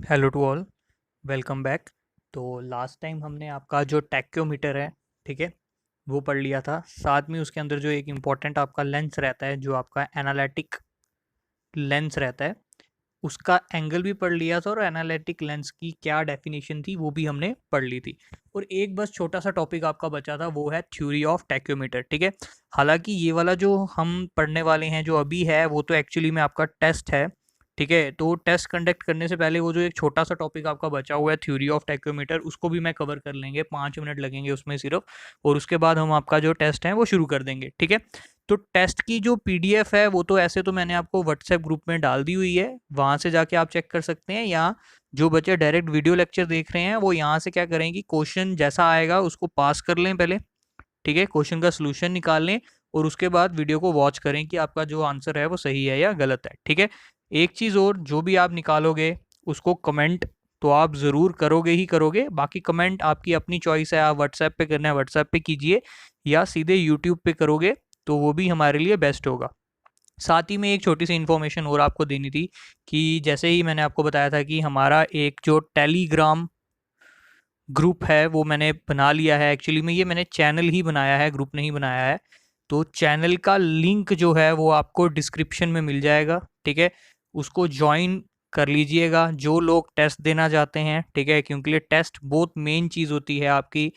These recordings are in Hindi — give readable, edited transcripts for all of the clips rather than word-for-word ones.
Hello to all, welcome back. तो लास्ट टाइम हमने आपका जो टैक्योमीटर है, ठीक है, वो पढ़ लिया था। साथ में उसके अंदर जो एक इम्पॉर्टेंट आपका लेंस रहता है, जो आपका एनालिटिक लेंस रहता है, उसका एंगल भी पढ़ लिया था और एनालिटिक लेंस की क्या डेफिनेशन थी वो भी हमने पढ़ ली थी। और एक बस छोटा सा टॉपिक आपका बचा था, वो है थ्योरी ऑफ टैक्योमीटर, ठीक है। हालांकि ये वाला जो हम पढ़ने वाले हैं जो अभी है, वो तो एक्चुअली में आपका टेस्ट है, ठीक है। तो टेस्ट कंडक्ट करने से पहले वो जो एक छोटा सा टॉपिक आपका बचा हुआ है थ्योरी ऑफ टैक्योमीटर, उसको भी मैं कवर कर लेंगे, 5 मिनट लगेंगे उसमें सिर्फ। और उसके बाद हम आपका जो टेस्ट है वो शुरू कर देंगे, ठीक है। तो टेस्ट की जो पीडीएफ है वो तो ऐसे तो मैंने आपको व्हाट्सएप ग्रुप में डाल दी हुई है, वहाँ से जाके आप चेक कर सकते हैं। या जो बच्चे डायरेक्ट वीडियो लेक्चर देख रहे हैं वो यहाँ से क्या करें कि क्वेश्चन जैसा आएगा उसको पास कर लें पहले, ठीक है, क्वेश्चन का सोल्यूशन निकाल लें और उसके बाद वीडियो को वॉच करें कि आपका जो आंसर है वो सही है या गलत है, ठीक है। एक चीज़ और, जो भी आप निकालोगे उसको कमेंट तो आप ज़रूर करोगे ही करोगे। बाकी कमेंट आपकी अपनी चॉइस है, आप व्हाट्सएप पे करना है व्हाट्सएप पे कीजिए, या सीधे यूट्यूब पे करोगे तो वो भी हमारे लिए बेस्ट होगा। साथ ही में एक छोटी सी इन्फॉर्मेशन और आपको देनी थी कि जैसे ही मैंने आपको बताया था कि हमारा एक जो टेलीग्राम ग्रुप है वो मैंने बना लिया है। एक्चुअली में ये मैंने चैनल ही बनाया है, ग्रुप नहीं बनाया है। तो चैनल का लिंक जो है वो आपको डिस्क्रिप्शन में मिल जाएगा, ठीक है। उसको ज्वाइन कर लीजिएगा जो लोग टेस्ट देना चाहते हैं, ठीक है, क्योंकि ये टेस्ट बहुत मेन चीज़ होती है आपकी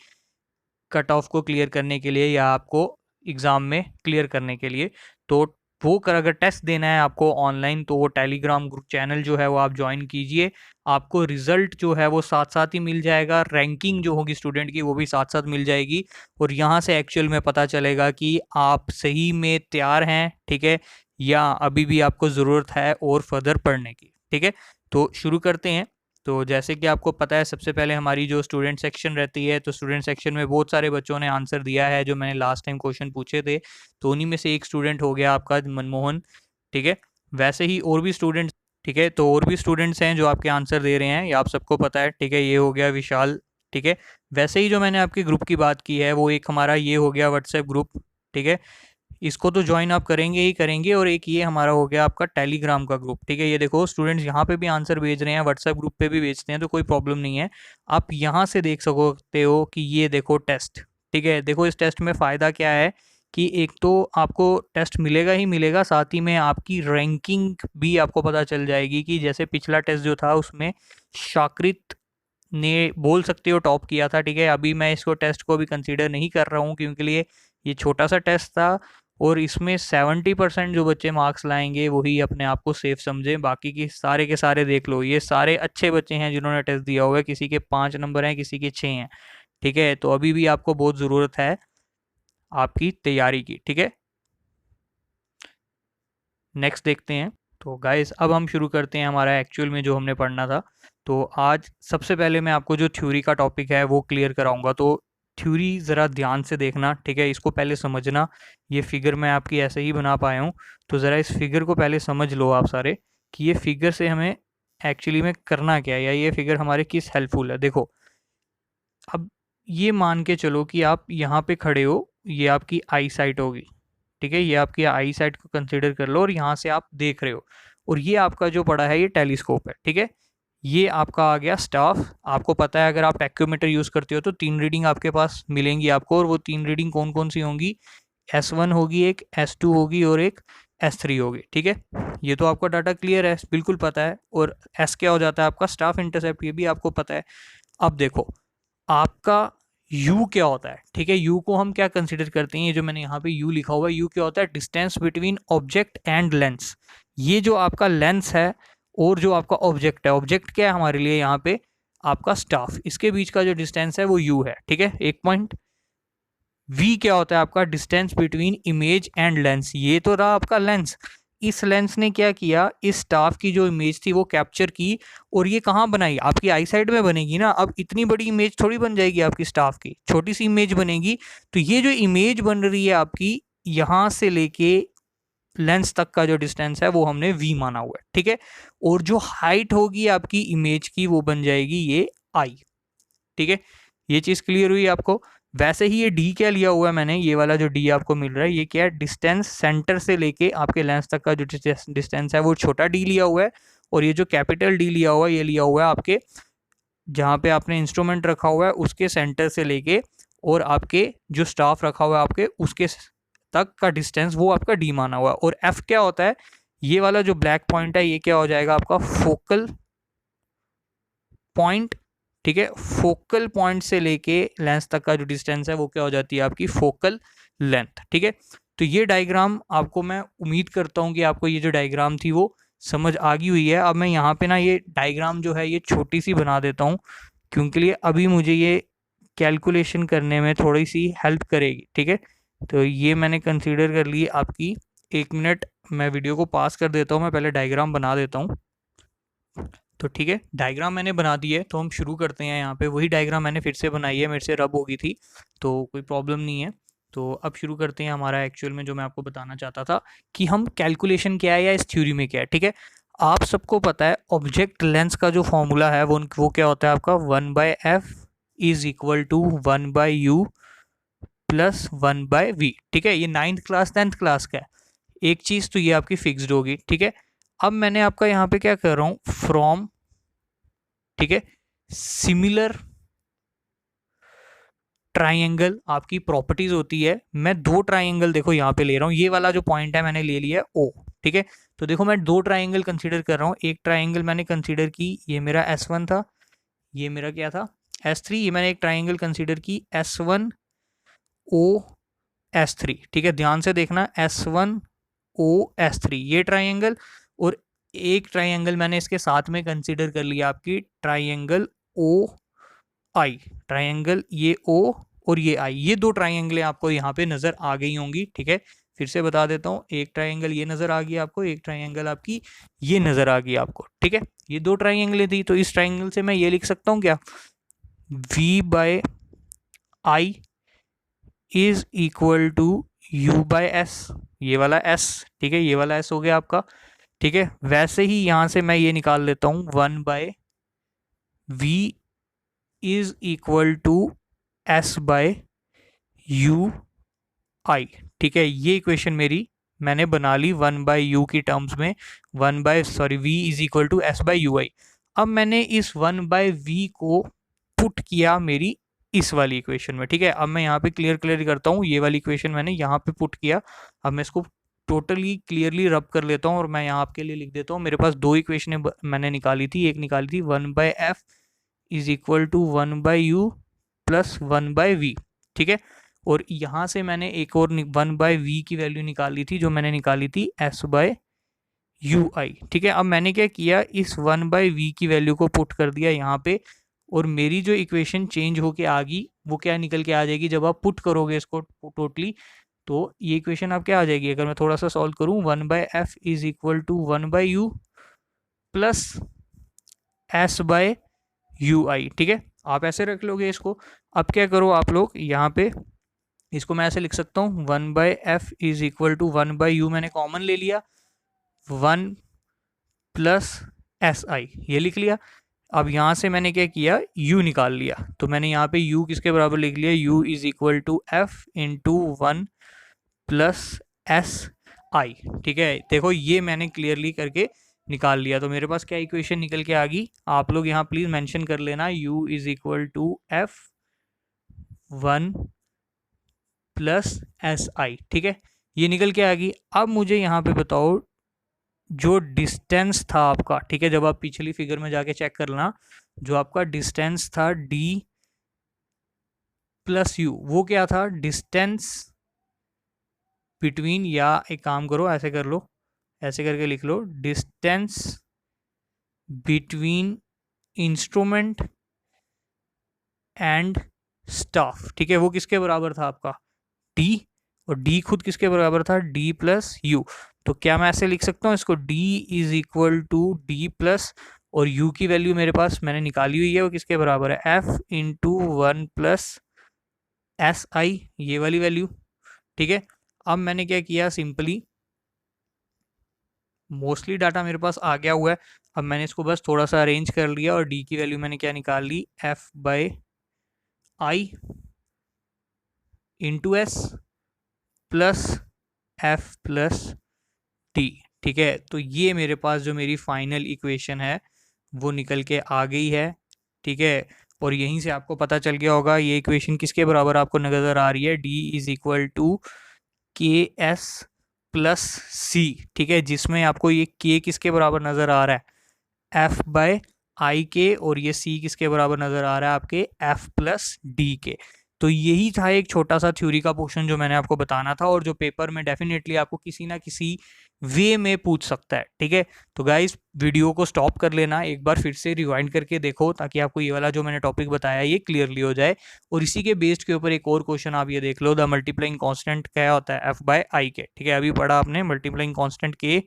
कट ऑफ को क्लियर करने के लिए या आपको एग्ज़ाम में क्लियर करने के लिए। तो वो कर अगर टेस्ट देना है आपको ऑनलाइन तो वो टेलीग्राम ग्रुप चैनल जो है वो आप ज्वाइन कीजिए। आपको रिजल्ट जो है वो साथ साथ ही मिल जाएगा, रैंकिंग जो होगी स्टूडेंट की वो भी साथ साथ मिल जाएगी। और यहाँ से एक्चुअल में पता चलेगा कि आप सही में तैयार हैं, ठीक है, या अभी भी आपको ज़रूरत है और फर्दर पढ़ने की, ठीक है। तो शुरू करते हैं। तो जैसे कि आपको पता है, सबसे पहले हमारी जो स्टूडेंट सेक्शन रहती है, तो स्टूडेंट सेक्शन में बहुत सारे बच्चों ने आंसर दिया है जो मैंने लास्ट टाइम क्वेश्चन पूछे थे। तो उन्हीं में से एक स्टूडेंट हो गया आपका मनमोहन, ठीक है। वैसे ही और भी स्टूडेंट्स, ठीक है, तो और भी स्टूडेंट्स हैं जो आपके आंसर दे रहे हैं, ये आप सबको पता है, ठीक है। ये हो गया विशाल, ठीक है। वैसे ही जो मैंने आपके ग्रुप की बात की है वो एक हमारा ये हो गया व्हाट्सएप ग्रुप, ठीक है। इसको तो ज्वाइन आप करेंगे ही करेंगे। और एक ये हमारा हो गया आपका टेलीग्राम का ग्रुप, ठीक है। ये देखो स्टूडेंट्स यहाँ पे भी आंसर भेज रहे हैं, व्हाट्सएप ग्रुप पे भी भेजते हैं, तो कोई प्रॉब्लम नहीं है। आप यहाँ से देख सकते हो कि ये देखो टेस्ट, ठीक है। देखो इस टेस्ट में फ़ायदा क्या है कि एक तो आपको टेस्ट मिलेगा ही मिलेगा, साथ ही में आपकी रैंकिंग भी आपको पता चल जाएगी कि जैसे पिछला टेस्ट जो था उसमें शाकृत ने बोल सकते हो टॉप किया था, ठीक है। अभी मैं इसको टेस्ट को भी कंसीडर नहीं कर रहा हूँ क्योंकि लिए ये छोटा सा टेस्ट था और इसमें 70% जो बच्चे मार्क्स लाएंगे वही अपने आप को सेफ समझें। बाकी के सारे देख लो, ये सारे अच्छे बच्चे हैं जिन्होंने टेस्ट दिया हुआ है, किसी के 5 नंबर हैं, किसी के 6 हैं, ठीक है। तो अभी भी आपको बहुत ज़रूरत है आपकी तैयारी की, ठीक है। नेक्स्ट देखते हैं। तो गाइस अब हम शुरू करते हैं हमारा एक्चुअल में जो हमने पढ़ना था। तो आज सबसे पहले मैं आपको जो थ्योरी का टॉपिक है वो क्लियर कराऊंगा। तो थ्योरी ज़रा ध्यान से देखना, ठीक है, इसको पहले समझना। ये फिगर मैं आपकी ऐसे ही बना पाया हूँ, तो ज़रा इस फिगर को पहले समझ लो आप सारे कि ये फिगर से हमें एक्चुअली में करना क्या है, या ये फिगर हमारे किस हेल्पफुल है। देखो अब ये मान के चलो कि आप यहाँ पे खड़े हो, ये आपकी आई साइट होगी, ठीक है, ये आपकी आई साइट को कंसिडर कर लो और यहाँ से आप देख रहे हो। और ये आपका जो पड़ा है ये टेलीस्कोप है, ठीक है। ये आपका आ गया स्टाफ। आपको पता है अगर आप एक्यूमीटर यूज़ करते हो तो 3 रीडिंग आपके पास मिलेंगी आपको, और वो 3 रीडिंग कौन कौन सी होंगी, S1 होगी, एक S2 होगी और एक S3 होगी, ठीक है। ये तो आपका डाटा क्लियर है, बिल्कुल पता है। और S क्या हो जाता है आपका स्टाफ इंटरसेप्ट, ये भी आपको पता है। अब देखो आपका यू क्या होता है, ठीक है। यू को हम क्या कंसिडर करते हैं, ये जो मैंने यहाँ पे यू लिखा हुआ है, यू क्या होता है, distance between object and lens. ये जो आपका लेंस है और जो आपका ऑब्जेक्ट है, ऑब्जेक्ट क्या है हमारे लिए यहाँ पे आपका स्टाफ, इसके बीच का जो डिस्टेंस है वो यू है, ठीक है, एक पॉइंट। वी क्या होता है आपका distance between image and lens, ये तो रहा आपका लेंस। इस लेंस ने क्या किया, इस स्टाफ की जो इमेज थी वो कैप्चर की, और ये कहाँ बनाई, आपकी आई साइड में बनेगी ना। अब इतनी बड़ी इमेज थोड़ी बन जाएगी आपकी स्टाफ की, छोटी सी इमेज बनेगी। तो ये जो इमेज बन रही है आपकी, यहाँ से लेके लेंस तक का जो डिस्टेंस है वो हमने वी माना हुआ है, ठीक है। और जो हाइट होगी आपकी इमेज की वो बन जाएगी ये आई, ठीक है। ये चीज़ क्लियर हुई आपको। वैसे ही ये डी क्या लिया हुआ है मैंने, ये वाला जो डी आपको मिल रहा है, ये क्या है, डिस्टेंस सेंटर से लेके आपके लेंस तक का जो डिस्टेंस है वो छोटा डी लिया हुआ है। और ये जो कैपिटल डी लिया हुआ है ये लिया हुआ है आपके जहाँ पे आपने इंस्ट्रूमेंट रखा हुआ है उसके सेंटर से लेके और आपके जो स्टाफ रखा हुआ है आपके उसके तक का डिस्टेंस वो आपका डी माना हुआ है। और एफ क्या होता है, ये वाला जो ब्लैक पॉइंट है ये क्या हो जाएगा आपका फोकल पॉइंट, ठीक है। फोकल पॉइंट से लेके लेंस तक का जो डिस्टेंस है वो क्या हो जाती है आपकी फोकल लेंथ, ठीक है। तो ये डायग्राम आपको, मैं उम्मीद करता हूँ कि आपको ये जो डायग्राम थी वो समझ आ गई हुई है। अब मैं यहाँ पे ना ये डायग्राम जो है ये छोटी सी बना देता हूँ क्योंकि लिए अभी मुझे ये कैलकुलेशन करने में थोड़ी सी हेल्प करेगी, ठीक है। तो ये मैंने कंसीडर कर ली आपकी। 1 मिनट मैं वीडियो को पास कर देता हूँ, मैं पहले डायग्राम बना देता हूँ। तो ठीक है, डायग्राम मैंने बना दी है तो हम शुरू करते हैं। यहाँ पे वही डायग्राम मैंने फिर से बनाई है, मेरे से रब हो गई थी तो कोई प्रॉब्लम नहीं है। तो अब शुरू करते हैं हमारा एक्चुअल में जो मैं आपको बताना चाहता था कि हम कैलकुलेशन क्या है या इस थ्योरी में क्या है, ठीक है। आप सबको पता है ऑब्जेक्ट लेंस का जो फॉर्मूला है वो क्या होता है आपका 1/f is equal to 1/u plus 1/v, ठीक है। ये 9th क्लास 10th क्लास का है। एक चीज़ तो ये आपकी फिक्स्ड होगी, ठीक है। अब मैंने आपका यहाँ पे क्या कर रहा हूँ, फ्रॉम, ठीक है, सिमिलर ट्राइंगल आपकी प्रॉपर्टीज होती है। मैं 2 ट्राइंगल देखो यहाँ पे ले रहा हूँ, ये वाला जो पॉइंट है मैंने ले लिया है ओ, ठीक है। तो देखो मैं 2 ट्राइंगल कंसीडर कर रहा हूँ। एक ट्राइंगल मैंने कंसीडर की, ये मेरा S1 था, ये मेरा क्या था S3। ये मैंने एक ट्राइंगल कंसीडर की S1 O S3, ठीक है। ध्यान से देखना S1 O S3 ये ट्राइंगल, और एक ट्राइंगल मैंने इसके साथ में कंसीडर कर लिया आपकी ट्राइंगल ओ आई, ट्राइंगल ये ओ और ये आई। ये 2 ट्राइंगलें आपको यहाँ पे नज़र आ गई होंगी, ठीक है। फिर से बता देता हूँ, एक ट्राइंगल ये नज़र आ गई आपको, एक ट्राइंगल आपकी ये नज़र आ गई आपको, ठीक है। ये 2 ट्राइंगलें थी, तो इस ट्राइंगल से मैं ये लिख सकता हूँ क्या, V/I is equal to U/S, ये वाला S, ठीक है, ये वाला S हो गया आपका, ठीक है। वैसे ही यहाँ से मैं ये निकाल लेता हूँ 1/V is equal to S/UI, ठीक है। ये इक्वेशन मेरी मैंने बना ली 1/U की टर्म्स में, V is equal to S/UI। अब मैंने इस 1/V को पुट किया मेरी इस वाली इक्वेशन में, ठीक है। अब मैं यहाँ पे क्लियर करता हूँ, ये वाली इक्वेशन मैंने यहाँ पे पुट किया। अब मैं इसको टोटली क्लियरली रब कर लेता हूँ और मैं यहाँ आपके लिए लिख देता हूँ। मेरे पास 2 इक्वेशनें मैंने निकाली थी, एक निकाली थी 1/f is equal to 1/u plus 1/v, ठीक है। और यहाँ से मैंने एक और 1/v की वैल्यू निकाली थी जो मैंने निकाली थी S/UI, ठीक है। अब मैंने क्या किया, इस 1/v की वैल्यू को पुट कर दिया यहाँ पे, और मेरी जो इक्वेशन चेंज होके आ गई वो क्या निकल के आ जाएगी जब आप पुट करोगे इसको टोटली। तो ये इक्वेशन आप क्या आ जाएगी, अगर मैं थोड़ा सा सॉल्व करूँ, 1/f is equal to 1/u plus S/UI, ठीक है। आप ऐसे रख लोगे इसको। अब क्या करो आप लोग यहाँ पे, इसको मैं ऐसे लिख सकता हूँ 1/f is equal to 1/u, मैंने कॉमन ले लिया, 1 प्लस SI ये लिख लिया। अब यहाँ से मैंने क्या किया, u निकाल लिया, तो मैंने यहाँ पे u किसके बराबर लिख लिया, u is equal to f into 1 plus SI, ठीक है। देखो ये मैंने क्लियरली करके निकाल लिया, तो मेरे पास क्या इक्वेशन निकल के आ गई, आप लोग यहाँ प्लीज मेंशन कर लेना, u is equal to F1 plus SI, ठीक है। ये निकल के आ गई। अब मुझे यहाँ पे बताओ जो डिस्टेंस था आपका, ठीक है, जब आप पिछली फिगर में जाके चेक कर लेना, जो आपका डिस्टेंस था d प्लस u, वो क्या था, डिस्टेंस बिटवीन, या एक काम करो ऐसे कर लो, ऐसे करके लिख लो, distance between instrument and staff, ठीक है। वो किसके बराबर था आपका, d, और d खुद किसके बराबर था, d प्लस u। तो क्या मैं ऐसे लिख सकता हूँ इसको, d is equal to d plus, और u की वैल्यू मेरे पास मैंने निकाली हुई है, वो किसके बराबर है, f इंटू 1 प्लस SI, ये वाली वैल्यू, ठीक है। अब मैंने क्या किया, सिंपली मोस्टली डाटा मेरे पास आ गया हुआ है, अब मैंने इसको बस थोड़ा सा अरेंज कर लिया, और d की वैल्यू मैंने क्या निकाल ली, F/I into S plus F plus D, ठीक है, तो ये मेरे पास जो मेरी फाइनल इक्वेशन है वो निकल के आ गई है। ठीक है, और यहीं से आपको पता चल गया होगा ये इक्वेशन किसके बराबर आपको नज़र आ रही है, D इज इक्वल टू के एस प्लस सी। ठीक है, जिसमें आपको ये के किसके बराबर नज़र आ रहा है, एफ बाय आई के, और ये सी किसके बराबर नज़र आ रहा है आपके, एफ प्लस डी के। तो यही था एक छोटा सा थ्योरी का पोर्शन जो मैंने आपको बताना था, और जो पेपर में डेफिनेटली आपको किसी ना किसी वे में पूछ सकता है। ठीक है, तो गाइस वीडियो को स्टॉप कर लेना, एक बार फिर से रिवाइंड करके देखो ताकि आपको ये वाला जो मैंने टॉपिक बताया ये क्लियरली हो जाए। और इसी के बेस्ड के ऊपर एक और क्वेश्चन आप ये देख लो, द मल्टीप्लाइंग कांस्टेंट क्या होता है, एफ बाय आई के। ठीक है, अभी पढ़ा आपने मल्टीप्लाइंग कांस्टेंट के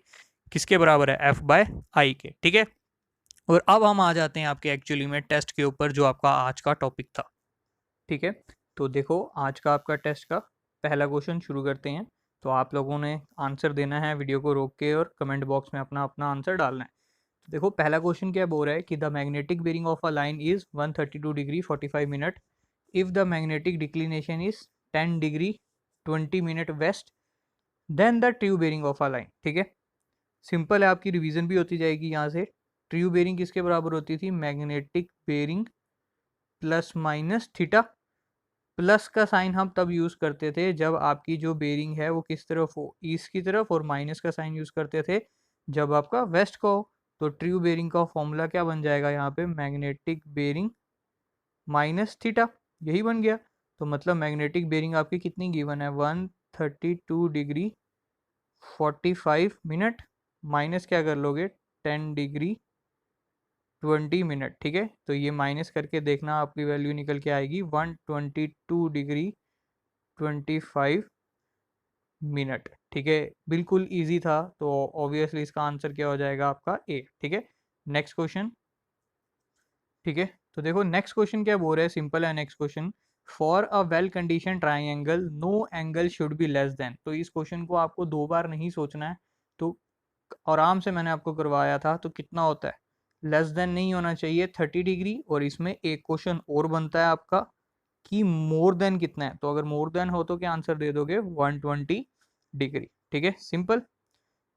किसके बराबर है, एफ बाय आई के। ठीक है, और अब हम आ जाते हैं आपके एक्चुअली में टेस्ट के ऊपर जो आपका आज का टॉपिक था। ठीक है, तो देखो आज का आपका टेस्ट का पहला क्वेश्चन शुरू करते हैं। तो आप लोगों ने आंसर देना है वीडियो को रोक के, और कमेंट बॉक्स में अपना अपना आंसर डालना है। तो देखो पहला क्वेश्चन क्या बोल रहा है कि the magnetic bearing of a line is 132 degree 45 minute if the magnetic declination is 10 degree 20 minute west then the true bearing of a line. ठीक है, सिंपल है, आपकी रिवीजन भी होती जाएगी यहाँ से। ट्रू बेरिंग किसके बराबर होती थी, magnetic bearing plus minus theta. Plus का साइन हम तब यूज करते थे जब आपकी जो बेरिंग है वो किस तरफ हो, ईस्ट की तरफ, और माइनस का साइन यूज करते थे जब आपका वेस्ट का हो। तो ट्रू बेरिंग का फॉर्मूला क्या बन जाएगा यहाँ पे, मैग्नेटिक बेरिंग माइनस थीटा, यही बन गया। तो मतलब मैग्नेटिक बेरिंग आपकी कितनी गिवन है, 132 डिग्री 45 मिनट, माइनस क्या कर लोगे, 10 डिग्री 20 मिनट। ठीक है, तो ये माइनस करके देखना आपकी वैल्यू निकल के आएगी 122 डिग्री 25 मिनट। ठीक है, बिल्कुल इजी था, तो ऑब्वियसली इसका आंसर क्या हो जाएगा आपका ए। ठीक है, नेक्स्ट क्वेश्चन। ठीक है, तो देखो नेक्स्ट क्वेश्चन क्या बोल रहा है, सिंपल है next question, for a well condition triangle no angle should be less than. तो इस क्वेश्चन को आपको दो बार नहीं सोचना है, तो आराम से मैंने आपको करवाया था। तो कितना होता है, लेस देन नहीं होना चाहिए 30 डिग्री, और इसमें एक क्वेश्चन और बनता है आपका कि मोर देन कितना है। तो अगर मोर देन हो तो क्या आंसर दे दोगे, 120 डिग्री। ठीक है, सिंपल।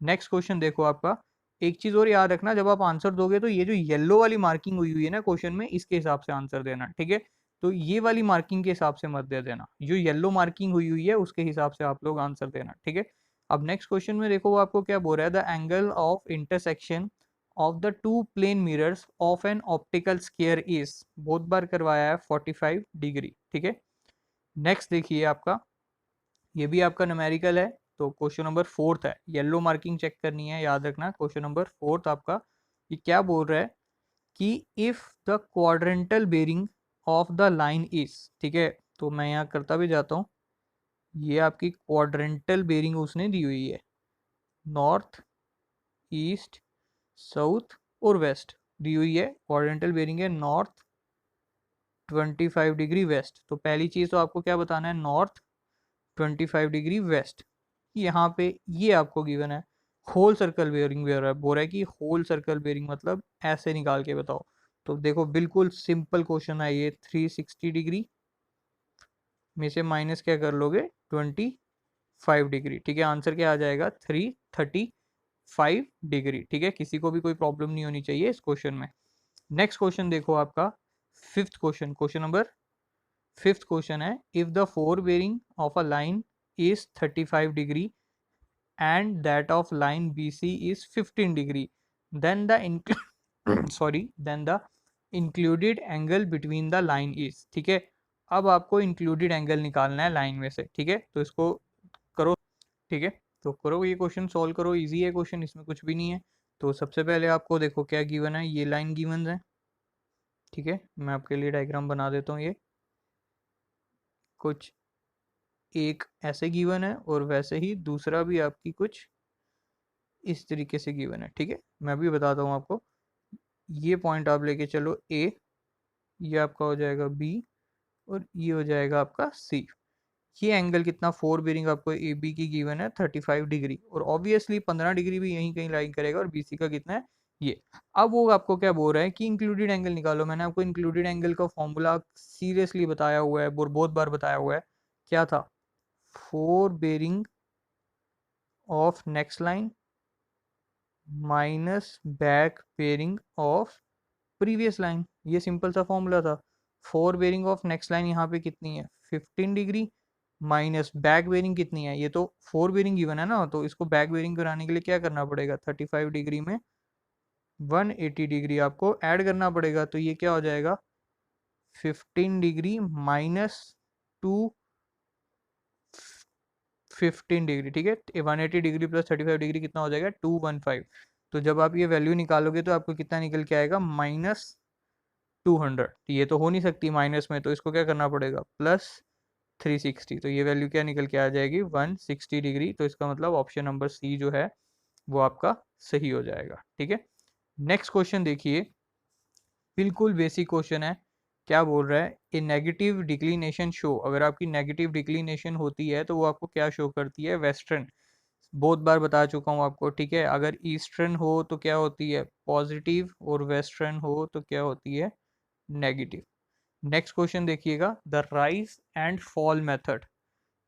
नेक्स्ट क्वेश्चन देखो आपका, एक चीज और याद रखना, जब आप आंसर दोगे तो ये जो येलो वाली मार्किंग हुई हुई है ना क्वेश्चन में, इसके हिसाब से आंसर देना। ठीक है, तो ये वाली मार्किंग के हिसाब से मत दे देना, जो येलो मार्किंग हुई हुई है उसके हिसाब से आप लोग आंसर देना। ठीक है, अब नेक्स्ट क्वेश्चन में देखो वो आपको क्या बोल रहा है, the angle of intersection of the two plane mirrors of an optical square is, बहुत बार करवाया है, 45 डिग्री। ठीक है, नेक्स्ट देखिए आपका, ये भी आपका न्यूमेरिकल है। तो क्वेश्चन नंबर 4 है, येलो मार्किंग चेक करनी है, याद रखना। क्वेश्चन नंबर 4 आपका ये क्या बोल रहा है कि if the quadrantal bearing of the line is. ठीक है, तो मैं यहाँ करता भी जाता हूँ, ये आपकी क्वाड्रेंटल बेरिंग उसने दी हुई है, नॉर्थ ईस्ट साउथ और वेस्ट दी हुई है। क्वाड्रेंटल बेरिंग है नॉर्थ 25 डिग्री वेस्ट। तो पहली चीज़ तो आपको क्या बताना है, नॉर्थ 25 डिग्री वेस्ट। यहाँ पे ये आपको गिवन है, होल सर्कल बेयरिंग बोल रहा है कि होल सर्कल बेयरिंग मतलब ऐसे निकाल के बताओ। तो देखो बिल्कुल सिंपल क्वेश्चन है ये, 360 डिग्री में से माइनस क्या कर लोगे, 25 डिग्री। ठीक है, आंसर क्या आ जाएगा, 335 डिग्री। ठीक है, किसी को भी कोई प्रॉब्लम नहीं होनी चाहिए इस क्वेश्चन में। नेक्स्ट क्वेश्चन देखो आपका fifth question, question number fifth question है, if the fore bearing of a line is 35 degree and that of line BC is 15 degree, then the then the included angle between the line is। ठीक है, अब आपको इंक्लूडेड एंगल निकालना है लाइन में से। ठीक है, तो इसको करो। ठीक है, तो करो, ये क्वेश्चन सॉल्व करो, इजी है क्वेश्चन, इसमें कुछ भी नहीं है। तो सबसे पहले आपको देखो क्या गिवन है, ये लाइन गिवन है। ठीक है, मैं आपके लिए डायग्राम बना देता हूँ, ये कुछ एक ऐसे गिवन है, और वैसे ही दूसरा भी आपकी कुछ इस तरीके से गिवन है। ठीक है, मैं भी बताता हूँ आपको, ये पॉइंट आप लेके चलो ए, ये आपका हो जाएगा बी, और ये हो जाएगा आपका सी। ये एंगल कितना, फोर बेरिंग आपको ए बी की गिवन है 35 डिग्री, और ऑब्वियसली 15 डिग्री भी यहीं कहीं लाइन करेगा, और बी सी का कितना है ये। अब वो आपको क्या बोल रहा है कि इंक्लूडेड एंगल निकालो। मैंने आपको इंक्लूडेड एंगल का फॉर्मूला सीरियसली बताया हुआ है, बहुत बार बताया हुआ है, क्या था, fore bearing of next line minus back bearing of previous line, ये सिंपल सा फॉर्मूला था। Fore bearing of next line यहाँ पे कितनी है 15 डिग्री, माइनस बैक बेरिंग कितनी है, ये तो फोर बेरिंग गिवन है ना, तो इसको बैक बेरिंग कराने के लिए क्या करना पड़ेगा 35 डिग्री में 180 डिग्री आपको ऐड करना पड़ेगा, तो ये क्या हो जाएगा 15 डिग्री माइनस टू 15 डिग्री, ठीक है 180 डिग्री प्लस 35 डिग्री कितना हो जाएगा 215। तो जब आप ये वैल्यू निकालोगे तो आपको कितना निकल के आएगा -200। ये तो हो नहीं सकती माइनस में, तो इसको क्या करना पड़ेगा +360, तो ये वैल्यू क्या निकल के आ जाएगी 160 डिग्री। तो इसका मतलब ऑप्शन नंबर सी जो है वो आपका सही हो जाएगा। ठीक है, नेक्स्ट क्वेश्चन देखिए, बिल्कुल बेसिक क्वेश्चन है। क्या बोल रहा है, ए नेगेटिव डिक्लिनेशन शो, अगर आपकी नेगेटिव डिक्लिनेशन होती है तो वो आपको क्या शो करती है वेस्टर्न, बहुत बार बता चुका हूँ आपको। ठीक है, अगर ईस्टर्न हो तो क्या होती है पॉजिटिव, और वेस्टर्न हो तो क्या होती है नेगेटिव। नेक्स्ट क्वेश्चन देखिएगा, the rise and fall method.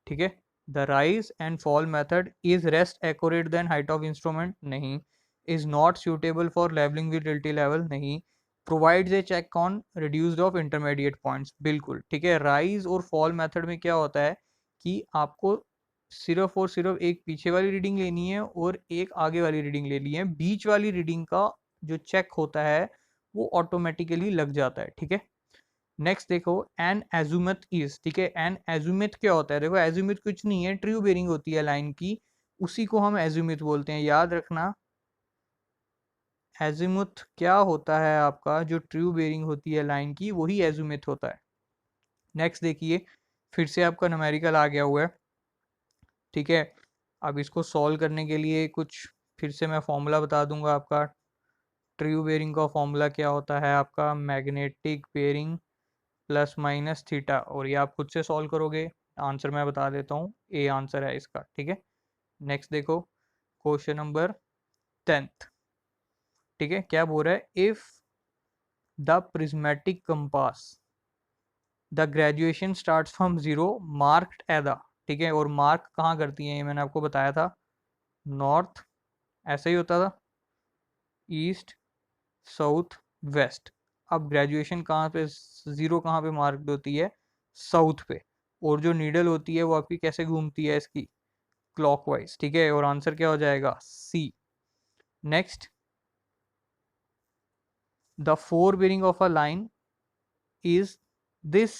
ठीक है, the rise and fall method is rest accurate then height of instrument, नहीं। Is not suitable for levelling with tilting level, नहीं। Provides a check on reduced of intermediate points, बिल्कुल। ठीक है, राइज और फॉल मेथड में क्या होता है कि आपको सिर्फ और सिर्फ एक पीछे वाली रीडिंग लेनी है और एक आगे वाली रीडिंग लेनी है, बीच वाली रीडिंग का जो चेक होता है वो ऑटोमेटिकली लग जाता है। ठीक है, नेक्स्ट देखो, एन एजुमत इज, ठीक है, एन एजुमत क्या होता है, देखो एजुमत कुछ नहीं है, ट्रू बेरिंग होती है लाइन की, उसी को हम एजुमत बोलते हैं, याद रखना। एजुमत क्या होता है आपका, जो ट्रू बेरिंग होती है लाइन की वही एजुमत होता है। नेक्स्ट देखिए, फिर से आपका न्यूमेरिकल आ गया हुआ है। ठीक है, अब इसको सॉल्व करने के लिए कुछ फिर से मैं फॉर्मूला बता दूंगा आपका। ट्रू बेरिंग का फॉर्मूला क्या होता है आपका, magnetic bearing plus minus theta, और ये आप खुद से सॉल्व करोगे, आंसर मैं बता देता हूँ, ए आंसर है इसका। ठीक है, नेक्स्ट देखो, क्वेश्चन नंबर 10th। ठीक है, क्या बोल रहा है, if the prismatic compass the graduation start from zero marked at the, ठीक है, और मार्क कहाँ करती है ये मैंने आपको बताया था, नॉर्थ, ऐसा ही होता था, ईस्ट, साउथ, वेस्ट। अब ग्रेजुएशन कहाँ पे, जीरो कहाँ पे मार्क्ड होती है, साउथ पे, और जो नीडल होती है वो आपकी कैसे घूमती है इसकी, क्लॉकवाइज। ठीक है, और आंसर क्या हो जाएगा C. Next, the fore bearing of a line is this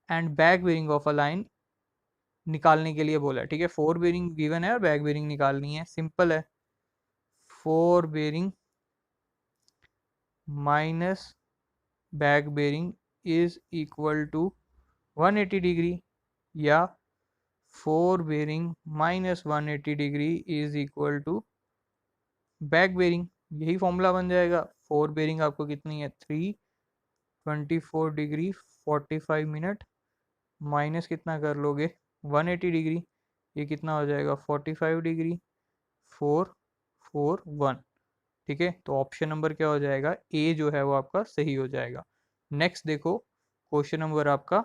and back bearing of a line निकालने के लिए बोला है। ठीक है, फोर बेरिंग गिवन है और बैक बेरिंग निकालनी है, सिंपल है। Fore bearing minus back bearing is equal to 180 degree, या fore bearing minus 180 degree is equal to back bearing, यही फॉर्मूला बन जाएगा। फोर बेरिंग आपको कितनी है 324 डिग्री 45 मिनट, माइनस कितना कर लोगे 180 डिग्री, ये कितना हो जाएगा 45 डिग्री 441। ठीक है, तो ऑप्शन नंबर क्या हो जाएगा, ए जो है वो आपका सही हो जाएगा। नेक्स्ट देखो, क्वेश्चन नंबर आपका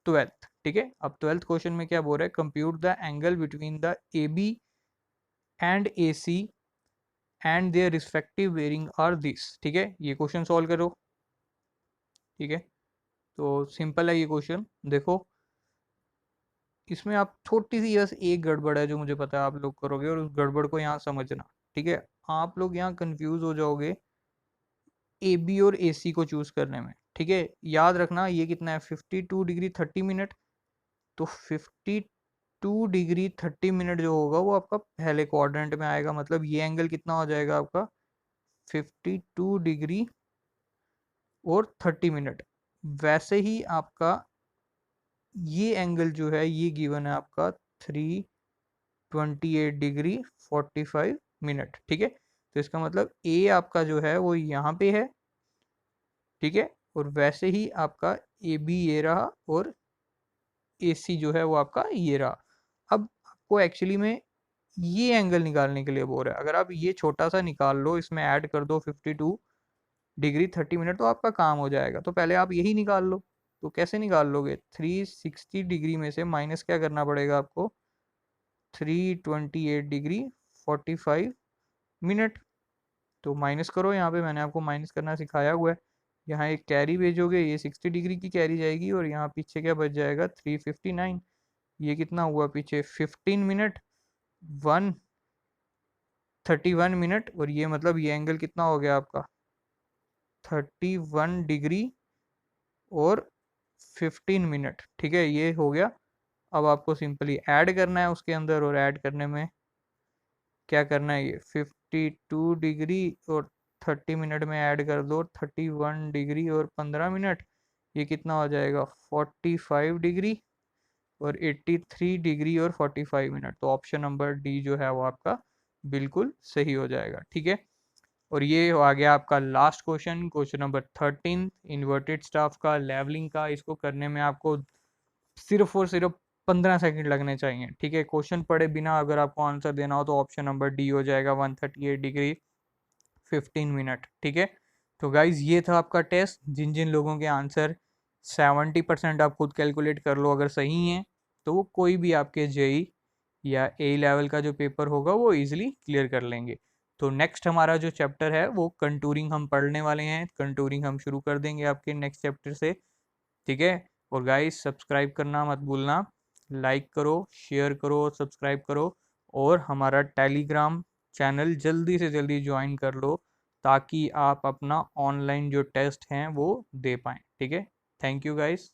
12th। ठीक है, अब 12th क्वेश्चन में क्या बोल रहा है, compute the angle between the A B and A C and their respective bearing are this. ठीक है, ये क्वेश्चन सॉल्व करो। ठीक है, तो सिंपल है ये क्वेश्चन, देखो इसमें आप छोटी सी बस एक गड़बड़ है जो मुझे पता है आप लोग करोगे, और उस गड़बड़ को यहाँ समझना। ठीक है, आप लोग यहाँ कंफ्यूज हो जाओगे ए बी और ए सी को चूज करने में। ठीक है, याद रखना ये कितना है 52 डिग्री 30 मिनट, तो 52 डिग्री 30 मिनट जो होगा वो आपका पहले क्वाड्रेंट में आएगा, मतलब ये एंगल कितना हो जाएगा आपका 52 डिग्री और 30 मिनट। वैसे ही आपका ये एंगल जो है ये गिवन है आपका 328 डिग्री 45 मिनट। ठीक है, तो इसका मतलब ए आपका जो है वो यहाँ पे है। ठीक है, और वैसे ही आपका ए बी ये रहा, और ए सी जो है वो आपका ये रहा। अब आपको एक्चुअली में ये एंगल निकालने के लिए बोल रहा है, अगर आप ये छोटा सा निकाल लो, इसमें ऐड कर दो 52 डिग्री 30 मिनट, तो आपका काम हो जाएगा। तो पहले आप यही निकाल लो, तो कैसे निकाल लोगे, 360 डिग्री में से माइनस क्या करना पड़ेगा आपको 328 डिग्री 45 मिनट। तो माइनस करो, यहाँ पे मैंने आपको माइनस करना सिखाया हुआ है। यहाँ एक कैरी भेजोगे, ये 60 डिग्री की कैरी जाएगी और यहाँ पीछे क्या बच जाएगा 359। ये कितना हुआ पीछे 15 मिनट 131 मिनट, और ये मतलब ये एंगल कितना हो गया आपका 31 डिग्री और 15 मिनट। ठीक है, ये हो गया। अब आपको सिंपली ऐड करना है उसके अंदर, और ऐड करने में क्या करना है, ये 52 डिग्री और 30 मिनट में ऐड कर दो 31 डिग्री और 15 मिनट, ये कितना हो जाएगा 45 डिग्री और 83 डिग्री और 45 मिनट। तो ऑप्शन नंबर डी जो है वो आपका बिल्कुल सही हो जाएगा। ठीक है, और ये आ गया आपका last question, question number 13 inverted staff का लेवलिंग का। इसको करने में आपको सिर्फ और सिर्फ 15 सेकंड लगने चाहिए। ठीक है, क्वेश्चन पढ़े बिना अगर आपको आंसर देना हो तो ऑप्शन नंबर डी हो जाएगा 138 डिग्री 15 मिनट। ठीक है, तो गाइज ये था आपका टेस्ट। जिन जिन लोगों के आंसर 70% आप खुद कैलकुलेट कर लो अगर सही हैं, तो वो कोई भी आपके जेई या ए लेवल का जो पेपर होगा वो इजीली क्लियर कर लेंगे। तो नेक्स्ट हमारा जो चैप्टर है वो कंटूरिंग हम पढ़ने वाले हैं। कंटूरिंग हम शुरू कर देंगे आपके नेक्स्ट चैप्टर से। ठीक है, और गाइस सब्सक्राइब करना मत भूलना, लाइक करो, शेयर करो, सब्सक्राइब करो, और हमारा टेलीग्राम चैनल जल्दी से जल्दी ज्वाइन कर लो ताकि आप अपना ऑनलाइन जो टेस्ट हैं वो दे पाएँ। ठीक है, थैंक यू गाइस।